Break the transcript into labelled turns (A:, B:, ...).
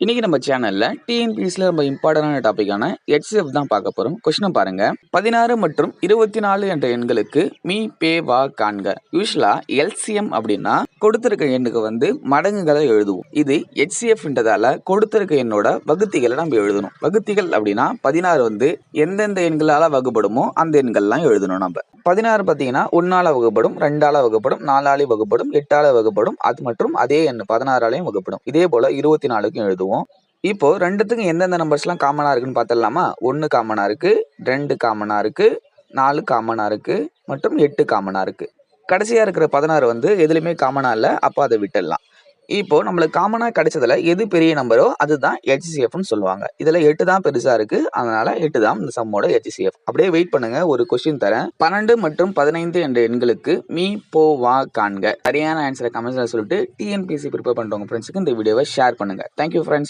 A: இன்னைக்கு நம்ம சேனல்ல டிஎன்பிஎஸ்சில ரொம்ப இம்பார்ட்டன்டான டாபிக்கான HCF தான் பார்க்க போறோம். கொஸ்டினை பாருங்க. 16 மற்றும் 24 என்ற எண்களுக்கு மீ பே வா காண்க. யூஸ்வலா எல்சிஎம் அப்படின்னா கொடுத்திருக்க எண்ணுக்கு மடங்குகளை எழுதுவோம். இது HCFன்றதால கொடுத்திருக்க எண்ணோட வகுத்திகளை நம்ம எழுதணும். வகுத்திகள் அப்படின்னா 16 எந்தெந்த எண்களால வகுப்படுமோ அந்த எண்கள்லாம் எழுதணும். நம்ம 16 பார்த்தீங்கன்னா 1ஆல வகுப்படும், 2ஆல வகுப்படும், 4ஆலையும் வகுப்படும், 8ஆல வகுப்படும், அது மற்றும் அதே எண் 16ஆலையும் வகுப்படும். இதே போல 24க்கும் எழுதுவோம். இப்போ ரெண்டுத்துக்கும் எந்தெந்த நம்பர்ஸ்லாம் காமனா இருக்குன்னு பார்த்துடலாமா? 1 காமனா இருக்கு, 2 காமனா இருக்கு, 4 காமனா இருக்கு மற்றும் 8 காமனா இருக்கு. கடைசியா இருக்கிற 16 எதுலையுமே காமனா இல்லை, அப்போ அதை விட்டுடலாம். இப்போ நம்மளுக்கு காமனா கிடைச்சதுல எது பெரிய நம்பரோ அதுதான் HCFன்னு சொல்லுவாங்க. இதுல 8 தான் பெருசா இருக்கு, அதனால 8 தான் இந்த சம்மோட HCF. அப்படியே வெயிட் பண்ணுங்க, ஒரு கொஸ்டின் தரேன். 12 மற்றும் 15 என்ற எண்களுக்கு மீ போ வா காண்க. சரியான ஆன்சரை கமெண்ட்ஸ்ல சொல்லிட்டு டிஎன்பிஎஸ்சி ப்ரிப்பேர் பண்றவங்க ஃப்ரெண்ட்ஸுக்கு இந்த வீடியோவை ஷேர் பண்ணுங்க. Thank you friends.